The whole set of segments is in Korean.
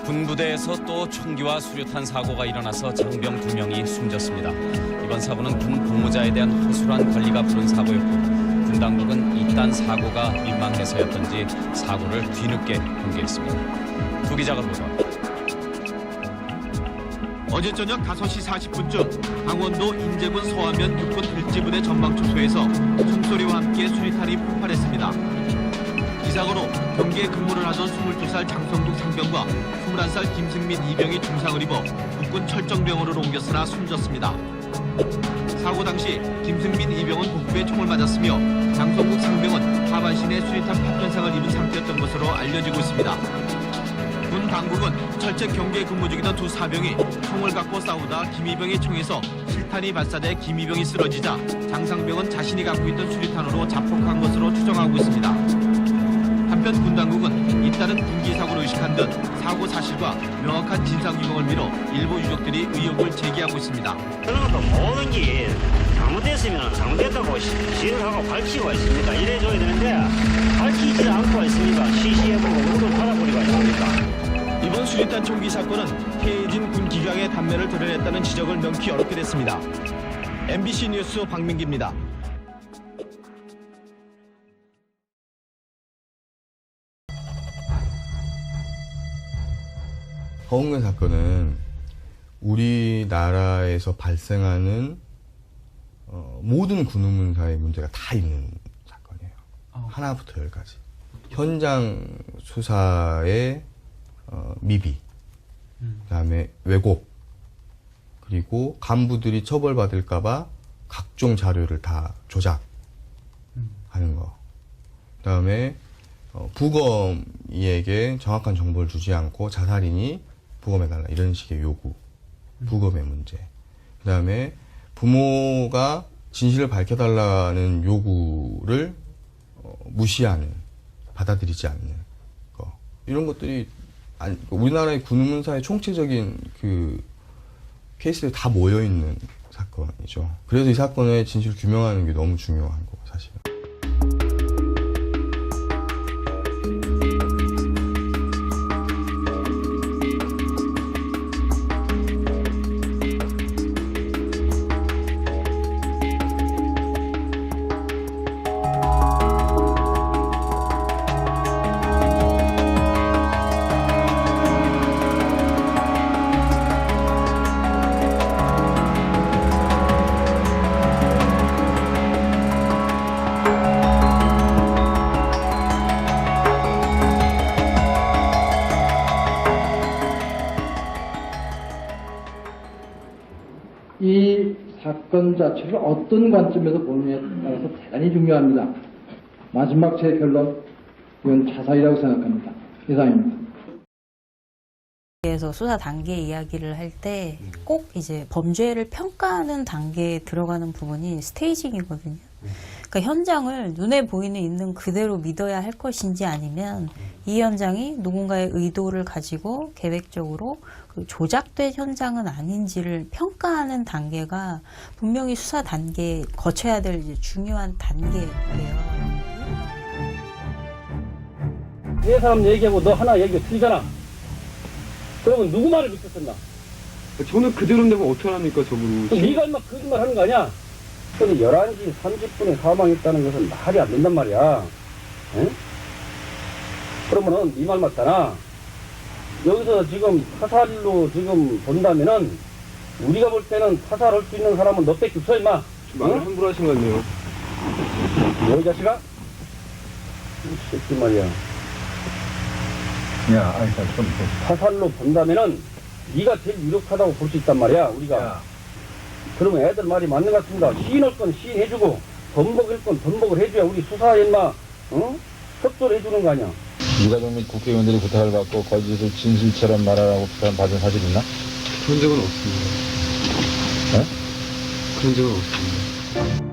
군부대에서 또 총기와 수류탄 사고가 일어나서 장병 2명이 숨졌습니다. 이번 사고는 군 복무자에 대한 허술한 권리가 부른 사고였고 군 당국은 이딴 사고가 민망해서였던지 사고를 뒤늦게 공개했습니다. 두 기자가 보도합니다. 어제 저녁 5시 40분쯤 강원도 인제군 서하면 육군 들지부대 전방초소에서 총소리와 함께 수리탄이 폭발했습니다. 이 사고로 경기에 근무를 하던 22살 장성국 상병과 21살 김승민 이병이 중상을 입어 육군 철정병원으로 옮겼으나 숨졌습니다. 사고 당시 김승민 이병은 복부에 총을 맞았으며 장성국 상병은 하반신에 수리탄 파편상을 입은 상태였던 것으로 알려지고 있습니다. 군 당국은 철책 경기에 근무 중이던 두 사병이 총을 갖고 싸우다 김이병의 총에서 실탄이 발사돼 김이병이 쓰러지자 장상병은 자신이 갖고 있던 수리탄으로 자폭한 것으로 추정하고 있습니다. 한편 군 당국은 잇따른 군기 사고로 의식한 듯 사고 사실과 명확한 진상 규명을 미뤄 일부 유족들이 의혹을 제기하고 있습니다. 그런 것도 모든 게 잘못됐으면 잘못됐다고 시인하고 밝히고 있습니까? 이래줘야 되는데 밝히지 않고 있으니까 시시해보고 우도 받아버리고 있습니까? 이번 수리탄 총기 사건은 해이진 군 기강의 단면을 드러냈다는 지적을 명쾌히 얻게 됐습니다. MBC 뉴스 박민기입니다. 허웅근 사건은 우리나라에서 발생하는 모든 군의문사의 문제가 다 있는 사건이에요. 하나부터 열까지. 현장 수사의 미비, 그다음에 왜곡, 그리고 간부들이 처벌받을까봐 각종 자료를 다 조작하는 거. 그다음에 부검이에게 정확한 정보를 주지 않고 자살인이 부검해달라 이런 식의 요구, 부검의 문제. 그다음에 부모가 진실을 밝혀달라는 요구를 무시하는, 받아들이지 않는 거. 이런 것들이 우리나라의 군의문사의 총체적인 그 케이스들이 다 모여 있는 사건이죠. 그래서 이 사건의 진실을 규명하는 게 너무 중요한 거고 사실은. 이 사건 자체를 어떤 관점에서 보느냐에 따라서 대단히 중요합니다. 마지막 제 결론, 이건 자살이라고 생각합니다. 이상입니다. 그래서 수사 단계 이야기를 할 때 꼭 이제 범죄를 평가하는 단계에 들어가는 부분이 스테이징이거든요. 그러니까 현장을 눈에 보이는 있는 그대로 믿어야 할 것인지 아니면 이 현장이 누군가의 의도를 가지고 계획적으로 조작된 현장은 아닌지를 평가하는 단계가 분명히 수사 단계에 거쳐야 될 이제 중요한 단계예요. 네 사람 얘기하고 너 하나 얘기가 틀리잖아. 그러면 누구 말을 믿겠었나? 저는 그대로인데면 어떡합니까, 저분은. 네가 얼마 거짓말 하는 거 아니야? 근데 11시 30분에 사망했다는 것은 말이 안 된단 말이야. 에? 그러면은 네 말 맞잖아. 여기서 지금 타살로 지금 본다면은 우리가 볼 때는 타살할 수 있는 사람은 너밖에 없어 임마. 말을 함부로 하신 것 같네요. 너 이 자식아? 이 새끼 말이야. 야, 아니, 좀. 타살로 본다면은 네가 제일 유력하다고 볼 수 있단 말이야 우리가. 야. 그러면 애들 말이 맞는 것 같습니다. 시인할 건 시인해주고 번복할 건 번복을 해줘야 우리 수사에 인마 협조를 해주는 거 아니야. 유가족 및 국회의원들이 부탁을 받고 거짓을 진실처럼 말하라고 부탁을 받은 사실 있나? 그런 적은 없습니다. 네? 그런 적은 없습니다.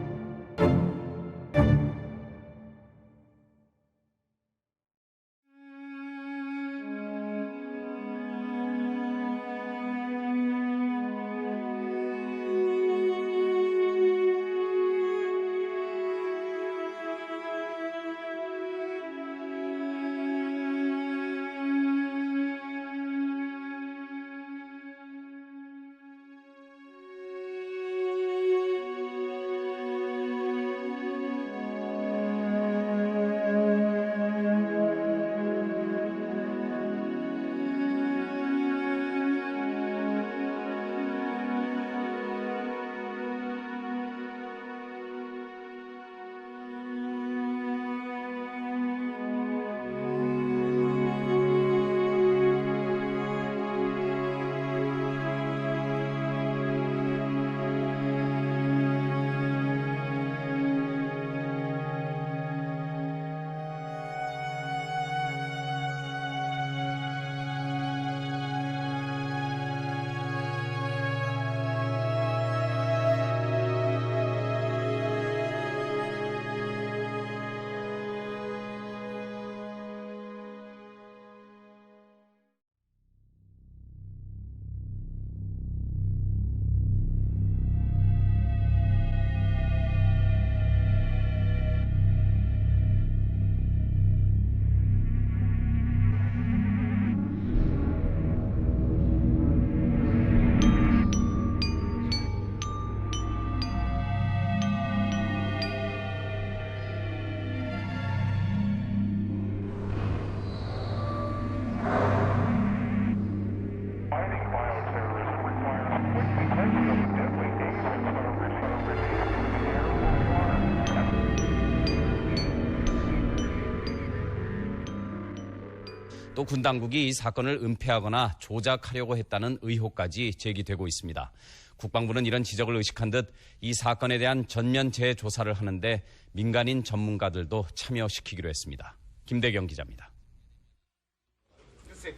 또 군 당국이 이 사건을 은폐하거나 조작하려고 했다는 의혹까지 제기되고 있습니다. 국방부는 이런 지적을 의식한 듯 이 사건에 대한 전면 재조사를 하는데 민간인 전문가들도 참여시키기로 했습니다. 김대경 기자입니다.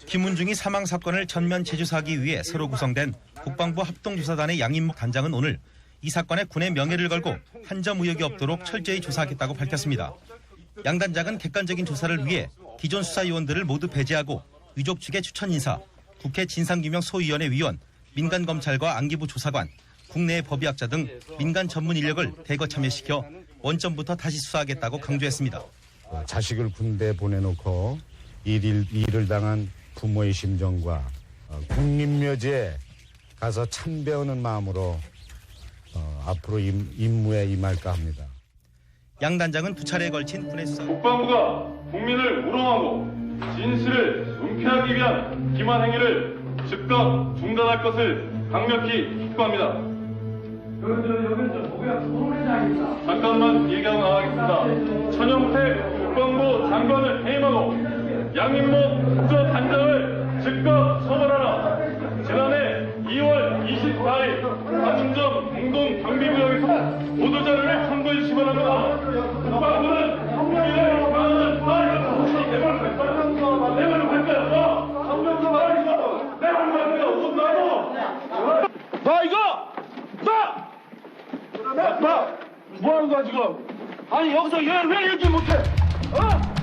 김은중이 사망 사건을 전면 재조사하기 위해 새로 구성된 국방부 합동조사단의 양인목 단장은 오늘 이 사건에 군의 명예를 걸고 한 점 의혹이 없도록 철저히 조사하겠다고 밝혔습니다. 양 단장은 객관적인 조사를 위해 기존 수사위원들을 모두 배제하고 유족 측의 추천 인사, 국회 진상규명소위원회 위원, 민간검찰과 안기부 조사관, 국내의 법의학자 등 민간 전문 인력을 대거 참여시켜 원점부터 다시 수사하겠다고 강조했습니다. 자식을 군대에 보내놓고 일을 당한 부모의 심정과 국립묘지에 가서 참 배우는 마음으로 앞으로 임무에 임할까 합니다. 양 단장은 두 차례에 걸친 군의 수사. 국방부가 국민을 우롱하고 진실을 은폐하기 위한 기만 행위를 즉각 중단할 것을 강력히 촉구합니다. 잠깐만 얘기하고 나가겠습니다. 전용태 국방부 장관을 해임하고 양인목 국정단장을 즉각 처벌하라. 지난해 2월 24일 한중점 공동경비구역에서 보도자료를 참고해 주시 바랍니다. 국방부는 국민을 방어하는 말을 내버려 갈 거야. 내버려 갈 거야. 한명도 말이죠. 내버려 갈 거야. 옷 놔둬. 나 이거! 나! 뭐 하는 거야 지금? 아니 여기서 얘 왜 얘기 못해? 어?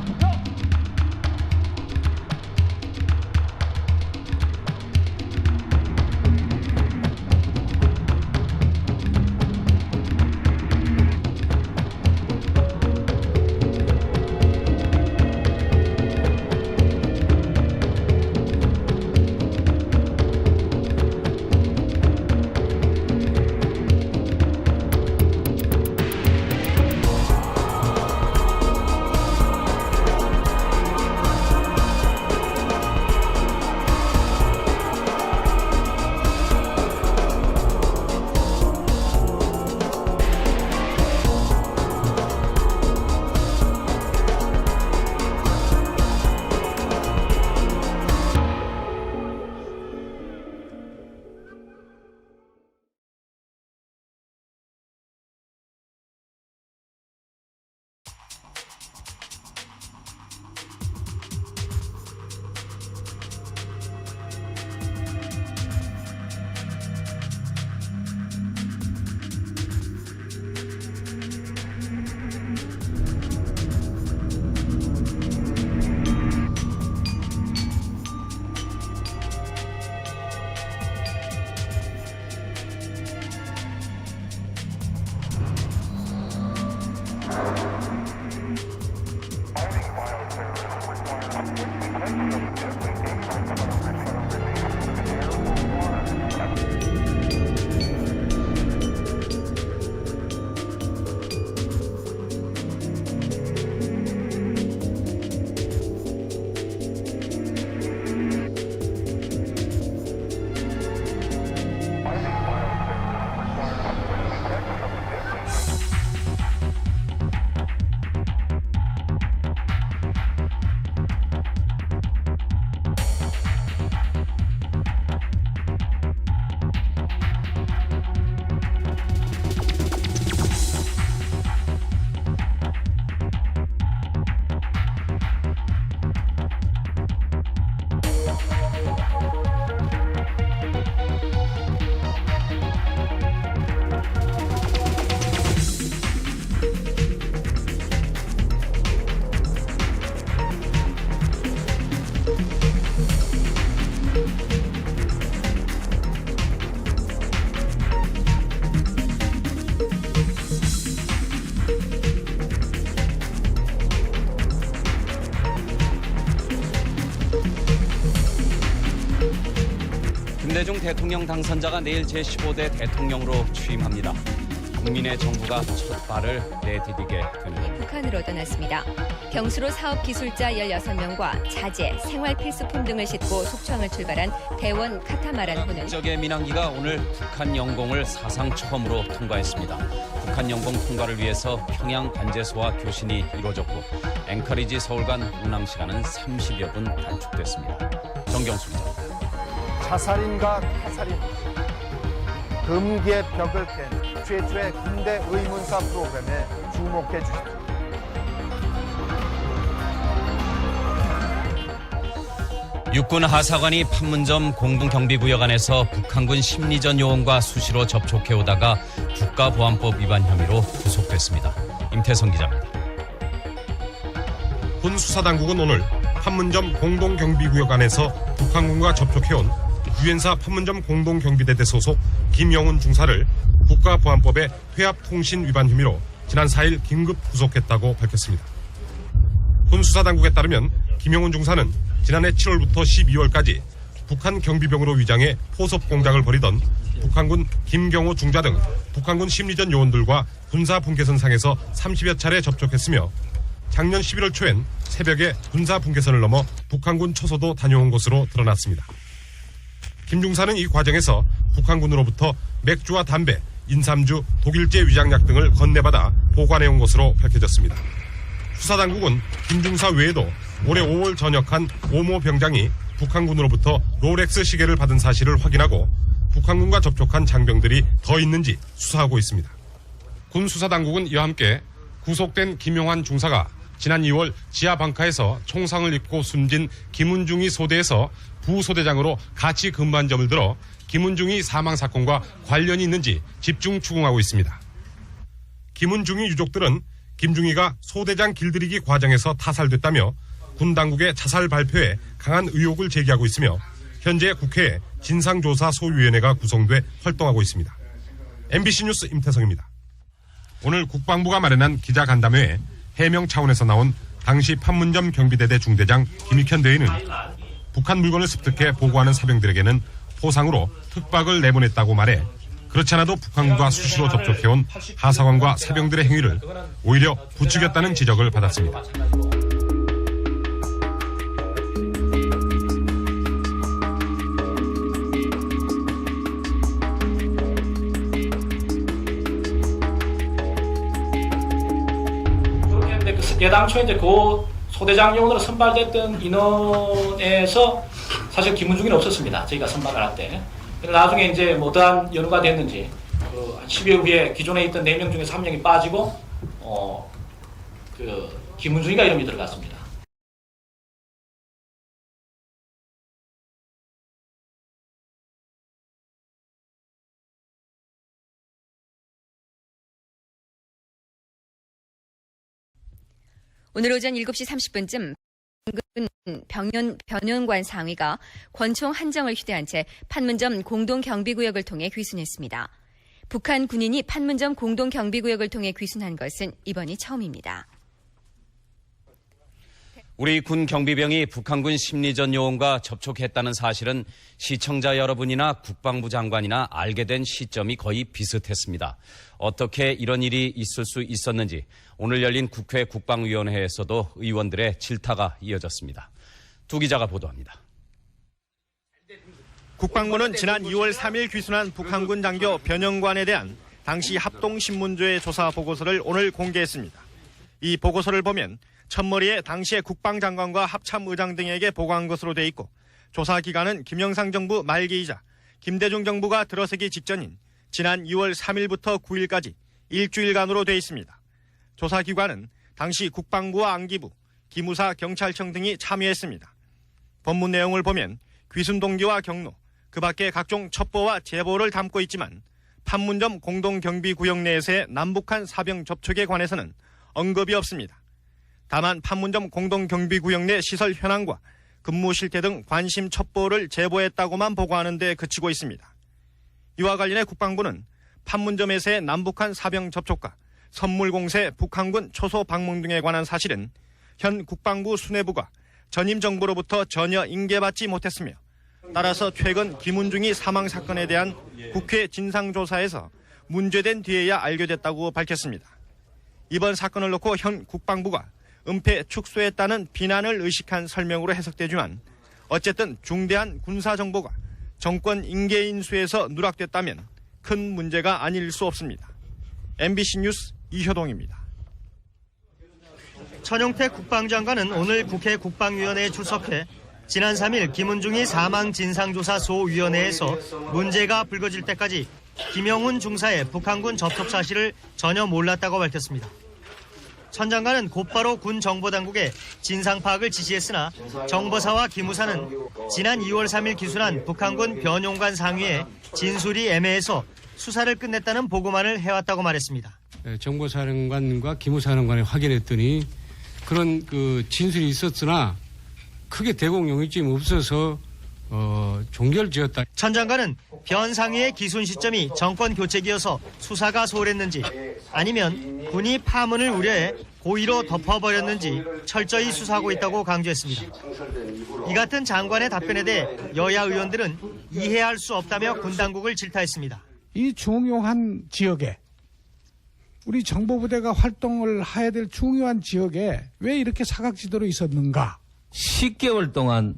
김대중 대통령 당선자가 내일 제15대 대통령으로 취임합니다. 국민의 정부가 첫 발을 내디디게 됩니다. 북한으로 떠났습니다. 경수로 사업기술자 16명과 자재, 생활필수품 등을 싣고 속초항을 출발한 대원 카타마란호는 적의 민항기가 오늘 북한 영공을 사상 처음으로 통과했습니다. 북한 영공 통과를 위해서 평양 관제소와 교신이 이루어졌고 앵커리지 서울 간 운항 시간은 30여 분 단축됐습니다. 정경수 기자. 자살인가 타살인 금기의 벽을 깬 최초의 군대 의문사 프로그램에 주목해 주십시오. 육군 하사관이 판문점 공동경비구역 안에서 북한군 심리전 요원과 수시로 접촉해오다가 국가보안법 위반 혐의로 구속됐습니다. 임태성 기자입니다. 군 수사당국은 오늘 판문점 공동경비구역 안에서 북한군과 접촉해온 유엔사 판문점 공동경비대대 소속 김영훈 중사를 국가보안법의 회합통신 위반 혐의로 지난 4일 긴급 구속했다고 밝혔습니다. 군 수사당국에 따르면 김영훈 중사는 지난해 7월부터 12월까지 북한 경비병으로 위장해 포섭 공작을 벌이던 북한군 김경호 중자 등 북한군 심리전 요원들과 군사분계선상에서 30여 차례 접촉했으며 작년 11월 초엔 새벽에 군사분계선을 넘어 북한군 초소도 다녀온 것으로 드러났습니다. 김 중사는 이 과정에서 북한군으로부터 맥주와 담배, 인삼주, 독일제 위장약 등을 건네받아 보관해온 것으로 밝혀졌습니다. 수사당국은 김 중사 외에도 올해 5월 전역한 오모 병장이 북한군으로부터 롤렉스 시계를 받은 사실을 확인하고 북한군과 접촉한 장병들이 더 있는지 수사하고 있습니다. 군 수사당국은 이와 함께 구속된 김용환 중사가 지난 2월 지하 방카에서 총상을 입고 숨진 김은중이 소대에서 부소대장으로 같이 근무한 점을 들어 김은중이 사망 사건과 관련이 있는지 집중 추궁하고 있습니다. 김은중이 유족들은 김중희가 소대장 길들이기 과정에서 타살됐다며 군 당국의 자살 발표에 강한 의혹을 제기하고 있으며 현재 국회에 진상조사 소위원회가 구성돼 활동하고 있습니다. MBC 뉴스 임태성입니다. 오늘 국방부가 마련한 기자간담회에 해명 차원에서 나온 당시 판문점 경비대대 중대장 김익현 대위는 북한 물건을 습득해 보고하는 사병들에게는 포상으로 특박을 내보냈다고 말해 그렇지 않아도 북한군과 수시로 접촉해온 하사관과 사병들의 행위를 오히려 부추겼다는 지적을 받았습니다. 예당초 이제 그 소대장용으로 선발됐던 인원에서 사실 김은중이는 없었습니다. 저희가 선발을 할 때. 나중에 이제 어떠한 연후가 됐는지 한 10여 후에 기존에 있던 4명 중에서 1명이 빠지고 김은중이가 이름이 들어갔습니다. 오늘 오전 7시 30분쯤 변연관 상위가 권총 한정을 휴대한 채 판문점 공동경비구역을 통해 귀순했습니다. 북한 군인이 판문점 공동경비구역을 통해 귀순한 것은 이번이 처음입니다. 우리 군 경비병이 북한군 심리전 요원과 접촉했다는 사실은 시청자 여러분이나 국방부 장관이나 알게 된 시점이 거의 비슷했습니다. 어떻게 이런 일이 있을 수 있었는지 오늘 열린 국회 국방위원회에서도 의원들의 질타가 이어졌습니다. 두 기자가 보도합니다. 국방부는 지난 2월 3일 귀순한 북한군 장교 변영관에 대한 당시 합동신문조의 조사 보고서를 오늘 공개했습니다. 이 보고서를 보면 첫머리에 당시의 국방장관과 합참의장 등에게 보고한 것으로 돼 있고 조사 기간은 김영삼 정부 말기이자 김대중 정부가 들어서기 직전인 지난 2월 3일부터 9일까지 일주일간으로 돼 있습니다. 조사 기관은 당시 국방부와 안기부, 기무사, 경찰청 등이 참여했습니다. 법문 내용을 보면 귀순 동기와 경로, 그 밖에 각종 첩보와 제보를 담고 있지만 판문점 공동경비구역 내에서의 남북한 사병 접촉에 관해서는 언급이 없습니다. 다만 판문점 공동경비구역 내 시설 현황과 근무 실태 등 관심 첩보를 제보했다고만 보고하는 데 그치고 있습니다. 이와 관련해 국방부는 판문점에서의 남북한 사병 접촉과 선물 공세, 북한군 초소 방문 등에 관한 사실은 현 국방부 수뇌부가 전임 정부로부터 전혀 인계받지 못했으며 따라서 최근 김은중이 사망 사건에 대한 국회 진상조사에서 문제된 뒤에야 알게 됐다고 밝혔습니다. 이번 사건을 놓고 현 국방부가 은폐 축소했다는 비난을 의식한 설명으로 해석되지만 어쨌든 중대한 군사 정보가 정권 인계 인수에서 누락됐다면 큰 문제가 아닐 수 없습니다. MBC 뉴스 이효동입니다. 천용태 국방장관은 오늘 국회 국방위원회에 출석해 지난 3일 김은중이 사망진상조사소위원회에서 문제가 불거질 때까지 김영훈 중사의 북한군 접촉 사실을 전혀 몰랐다고 밝혔습니다. 천 장관은 곧바로 군 정보당국에 진상 파악을 지시했으나 정보사와 기무사는 지난 2월 3일 기순한 북한군 변용관 상위에 진술이 애매해서 수사를 끝냈다는 보고만을 해왔다고 말했습니다. 정보사령관과 기무사령관이 확인했더니 그런 진술이 있었으나 크게 대공 용의점이 없어서 종결지었다. 천 장관은 변 상위의 기순 시점이 정권 교체기여서 수사가 소홀했는지 아니면 군이 파문을 우려해 고의로 덮어버렸는지 철저히 수사하고 있다고 강조했습니다. 이 같은 장관의 답변에 대해 여야 의원들은 이해할 수 없다며 군 당국을 질타했습니다. 이 중요한 지역에 우리 정보부대가 활동을 해야 될 중요한 지역에 왜 이렇게 사각지대로 있었는가? 10개월 동안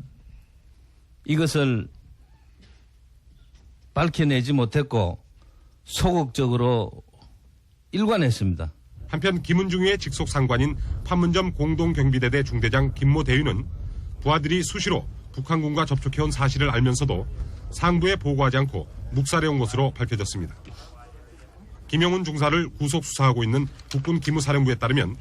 이것을 밝혀내지 못했고 소극적으로 일관했습니다. 한편 김은중의 직속 상관인 판문점 공동경비대대 중대장 김모 대위는 부하들이 수시로 북한군과 접촉해온 사실을 알면서도 상부에 보고하지 않고 묵살해온 것으로 밝혀졌습니다. 김영훈 중사를 구속 수사하고 있는 국군 기무사령부에 따르면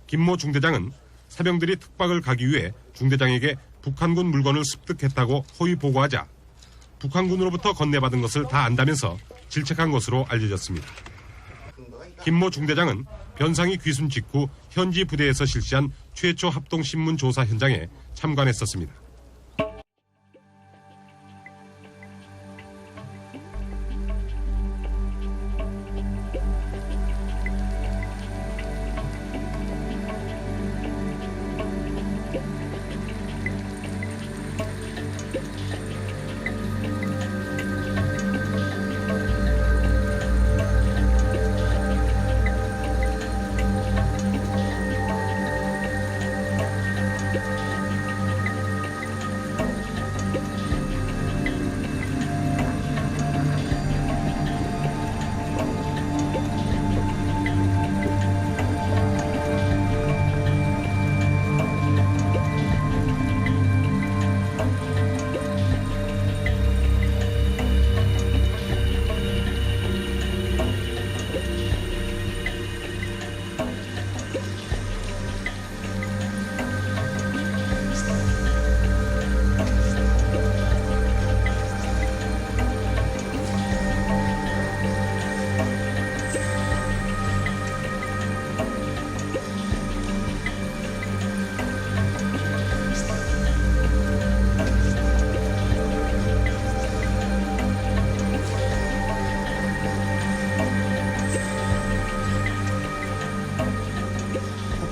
김모 중대장은 사병들이 특박을 가기 위해 중대장에게 북한군 물건을 습득했다고 허위 보고하자 북한군으로부터 건네받은 것을 다 안다면서 질책한 것으로 알려졌습니다. 김모 중대장은 변상이 귀순 직후 현지 부대에서 실시한 최초 합동신문 조사 현장에 참관했었습니다.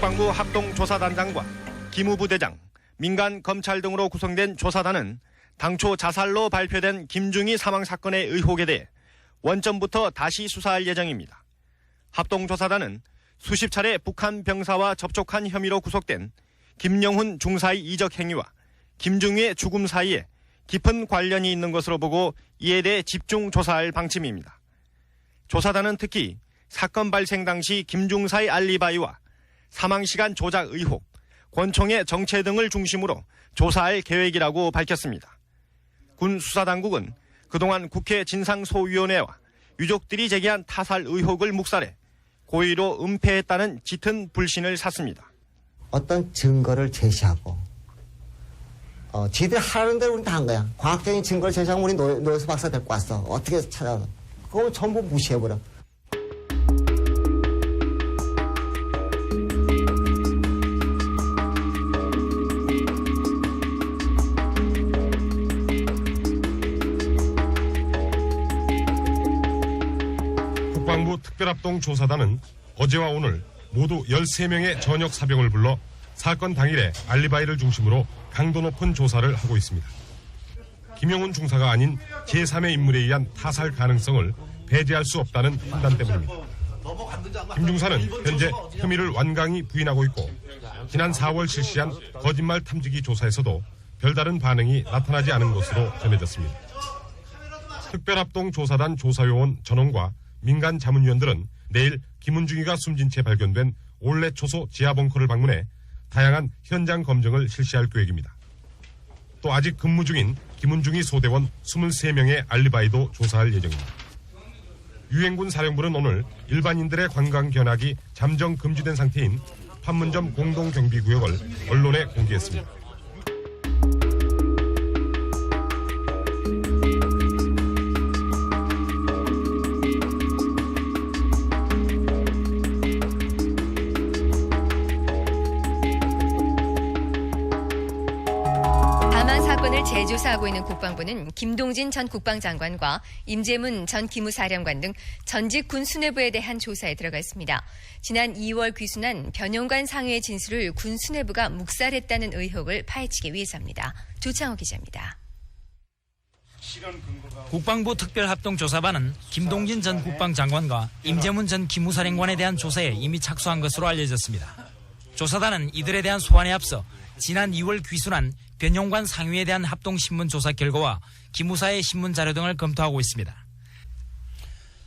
국방부 합동조사단장과 기무부대장, 민간 검찰 등으로 구성된 조사단은 당초 자살로 발표된 김중희 사망 사건의 의혹에 대해 원점부터 다시 수사할 예정입니다. 합동조사단은 수십 차례 북한 병사와 접촉한 혐의로 구속된 김영훈 중사의 이적 행위와 김중희의 죽음 사이에 깊은 관련이 있는 것으로 보고 이에 대해 집중 조사할 방침입니다. 조사단은 특히 사건 발생 당시 김 중사의 알리바이와 사망시간 조작 의혹, 권총의 정체 등을 중심으로 조사할 계획이라고 밝혔습니다. 군 수사당국은 그동안 국회 진상소위원회와 유족들이 제기한 타살 의혹을 묵살해 고의로 은폐했다는 짙은 불신을 샀습니다. 어떤 증거를 제시하고 지들이 하라는 대로 우리 다 한 거야. 과학적인 증거를 제시하면 우리 노여서 박사 데리고 왔어. 어떻게 찾아가. 그걸 전부 무시해버려. 국방부 특별합동조사단은 어제와 오늘 모두 13명의 전역 사병을 불러 사건 당일에 알리바이를 중심으로 강도 높은 조사를 하고 있습니다. 김영훈 중사가 아닌 제3의 인물에 의한 타살 가능성을 배제할 수 없다는 판단 때문입니다. 김 중사는 현재 혐의를 완강히 부인하고 있고 지난 4월 실시한 거짓말 탐지기 조사에서도 별다른 반응이 나타나지 않은 것으로 전해졌습니다. 특별합동조사단 조사요원 전원과 민간 자문위원들은 내일 김은중이가 숨진 채 발견된 올레 초소 지하벙커를 방문해 다양한 현장 검증을 실시할 계획입니다. 또 아직 근무 중인 김은중이 소대원 23명의 알리바이도 조사할 예정입니다. 유엔군 사령부는 오늘 일반인들의 관광 견학이 잠정 금지된 상태인 판문점 공동경비구역을 언론에 공개했습니다. 사건을 재조사하고 있는 국방부는 김동진 전 국방장관과 임재문 전 기무사령관 등 전직 군 수뇌부에 대한 조사에 들어가 있습니다. 지난 2월 귀순한 변영관 상위의 진술을 군 수뇌부가 묵살했다는 의혹을 파헤치기 위해서입니다. 조창호 기자입니다. 국방부 특별합동조사반은 김동진 전 국방장관과 임재문 전 기무사령관에 대한 조사에 이미 착수한 것으로 알려졌습니다. 조사단은 이들에 대한 소환에 앞서 지난 2월 귀순한 변영관 상위에 대한 합동신문 조사 결과와 기무사의 신문 자료 등을 검토하고 있습니다.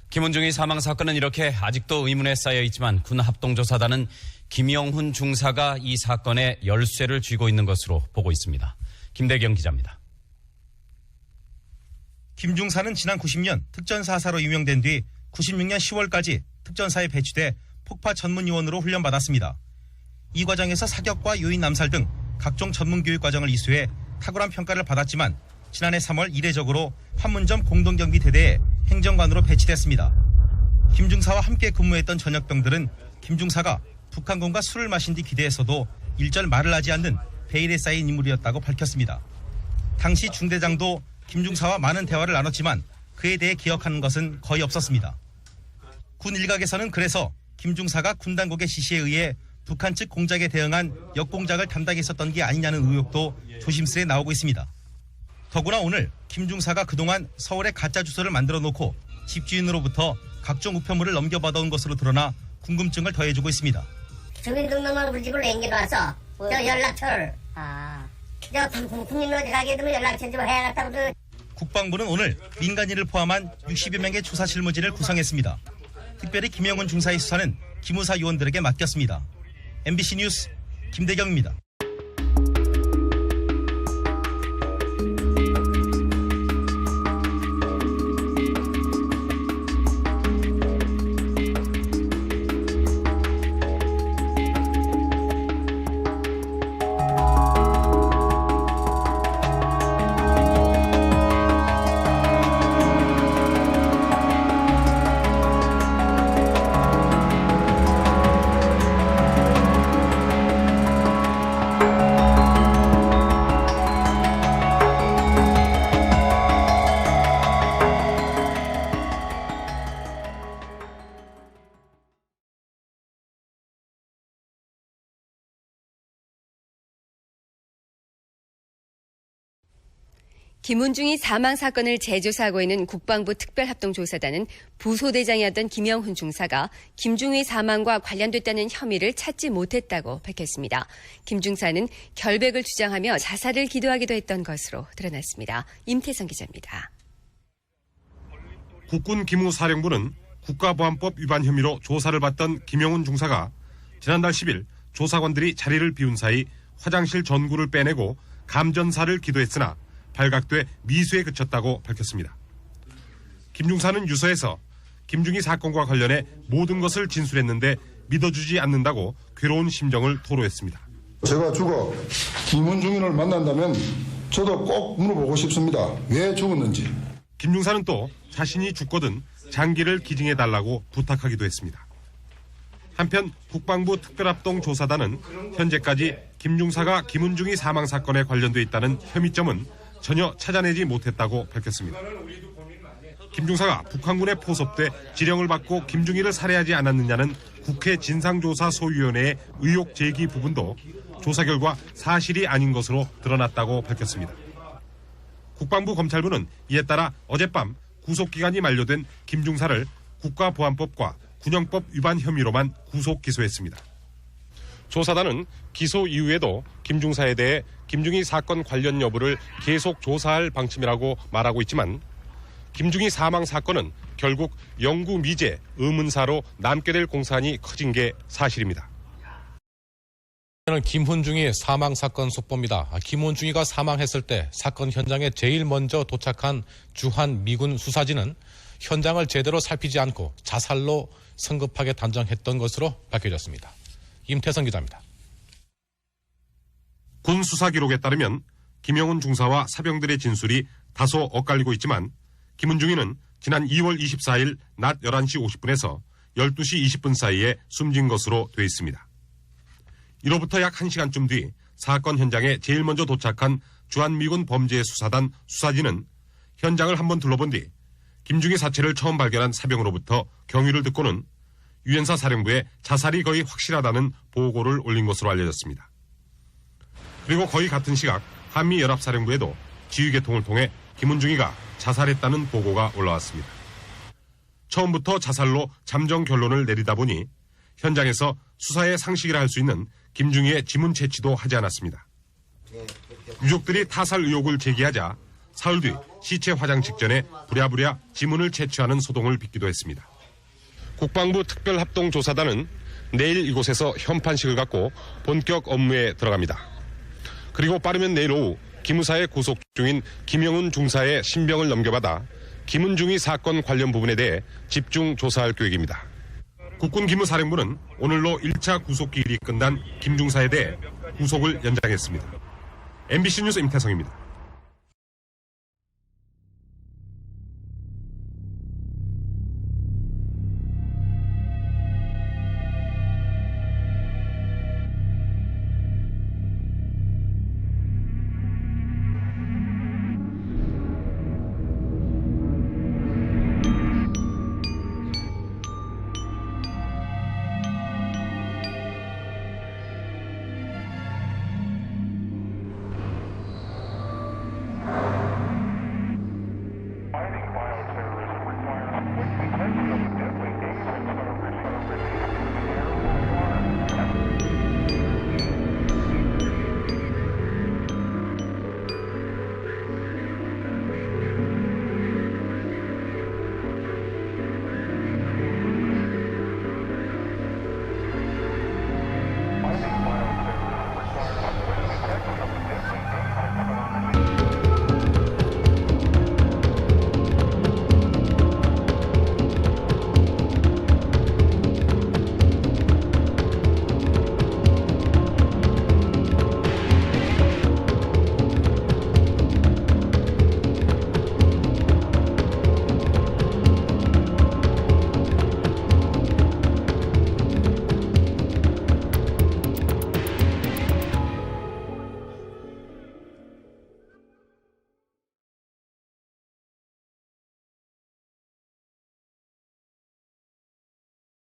김은중이 사망 사건은 이렇게 아직도 의문에 쌓여 있지만 군 합동조사단은 김영훈 중사가 이 사건의 열쇠를 쥐고 있는 것으로 보고 있습니다. 김대경 기자입니다. 김 중사는 지난 90년 특전사사로 임용된 뒤 96년 10월까지 특전사에 배치돼 폭파 전문요원으로 훈련받았습니다. 이 과정에서 사격과 요인 남살 등 각종 전문교육 과정을 이수해 탁월한 평가를 받았지만 지난해 3월 이례적으로 판문점 공동경비대대에 행정관으로 배치됐습니다. 김 중사와 함께 근무했던 전역병들은 김 중사가 북한군과 술을 마신 뒤 기대에서도 일절 말을 하지 않는 베일에 쌓인 인물이었다고 밝혔습니다. 당시 중대장도 김 중사와 많은 대화를 나눴지만 그에 대해 기억하는 것은 거의 없었습니다. 군 일각에서는 그래서 김 중사가 군 당국의 지시에 의해 북한 측 공작에 대응한 역공작을 담당했었던 게 아니냐는 의혹도 조심스레 나오고 있습니다. 더구나 오늘 김 중사가 그동안 서울에 가짜 주소를 만들어 놓고 집주인으로부터 각종 우편물을 넘겨받아온 것으로 드러나 궁금증을 더해주고 있습니다. 주민등록만 집으로 옮겨놔서 저 연락처를 저 국민노조 가게 되면 연락처 좀 해야겠다고. 국방부는 오늘 민간인을 포함한 60여 명의 조사 실무진을 구성했습니다. 특별히 김영훈 중사의 수사는 기무사 요원들에게 맡겼습니다. MBC 뉴스 김대경입니다. 김은중이 사망 사건을 재조사하고 있는 국방부 특별합동조사단은 부소대장이었던 김영훈 중사가 김중의 사망과 관련됐다는 혐의를 찾지 못했다고 밝혔습니다. 김 중사는 결백을 주장하며 자살을 기도하기도 했던 것으로 드러났습니다. 임태성 기자입니다. 국군 기무사령부는 국가보안법 위반 혐의로 조사를 받던 김영훈 중사가 지난달 10일 조사관들이 자리를 비운 사이 화장실 전구를 빼내고 감전사를 기도했으나 발각돼 미수에 그쳤다고 밝혔습니다. 김 중사는 유서에서 김중희 사건과 관련해 모든 것을 진술했는데 믿어주지 않는다고 괴로운 심정을 토로했습니다. 제가 죽어 김은중인을 만난다면 저도 꼭 물어보고 싶습니다. 왜 죽었는지. 김 중사는 또 자신이 죽거든 장기를 기증해달라고 부탁하기도 했습니다. 한편 국방부 특별합동조사단은 현재까지 김 중사가 김은중이 사망 사건에 관련돼 있다는 혐의점은 전혀 찾아내지 못했다고 밝혔습니다. 김 중사가 북한군에 포섭돼 지령을 받고 김중희를 살해하지 않았느냐는 국회 진상조사소위원회의 의혹 제기 부분도 조사 결과 사실이 아닌 것으로 드러났다고 밝혔습니다. 국방부 검찰부는 이에 따라 어젯밤 구속기간이 만료된 김 중사를 국가보안법과 군형법 위반 혐의로만 구속 기소했습니다. 조사단은 기소 이후에도 김 중사에 대해 김중희 사건 관련 여부를 계속 조사할 방침이라고 말하고 있지만 김중희 사망 사건은 결국 영구 미제 의문사로 남게 될 공산이 커진 게 사실입니다. 김훈중이 사망 사건 속보입니다. 김훈중이가 사망했을 때 사건 현장에 제일 먼저 도착한 주한 미군 수사진은 현장을 제대로 살피지 않고 자살로 성급하게 단정했던 것으로 밝혀졌습니다. 임태성 기자입니다. 군 수사 기록에 따르면 김영훈 중사와 사병들의 진술이 다소 엇갈리고 있지만 김훈중이는 지난 2월 24일 낮 11시 50분에서 12시 20분 사이에 숨진 것으로 돼 있습니다. 이로부터 약 1시간쯤 뒤 사건 현장에 제일 먼저 도착한 주한미군 범죄수사단 수사진은 현장을 한번 둘러본 뒤 김중희 사체를 처음 발견한 사병으로부터 경위를 듣고는 유엔사 사령부에 자살이 거의 확실하다는 보고를 올린 것으로 알려졌습니다. 그리고 거의 같은 시각 한미연합사령부에도 지휘계통을 통해 김훈중이가 자살했다는 보고가 올라왔습니다. 처음부터 자살로 잠정 결론을 내리다 보니 현장에서 수사의 상식이라 할 수 있는 김중희의 지문 채취도 하지 않았습니다. 유족들이 타살 의혹을 제기하자 사흘 뒤 시체 화장 직전에 부랴부랴 지문을 채취하는 소동을 빚기도 했습니다. 국방부 특별합동조사단은 내일 이곳에서 현판식을 갖고 본격 업무에 들어갑니다. 그리고 빠르면 내일 오후 기무사에 구속 중인 김영훈 중사의 신병을 넘겨받아 김훈중이 사건 관련 부분에 대해 집중 조사할 계획입니다. 국군 기무사령부는 오늘로 1차 구속기일이 끝난 김 중사에 대해 구속을 연장했습니다. MBC 뉴스 임태성입니다.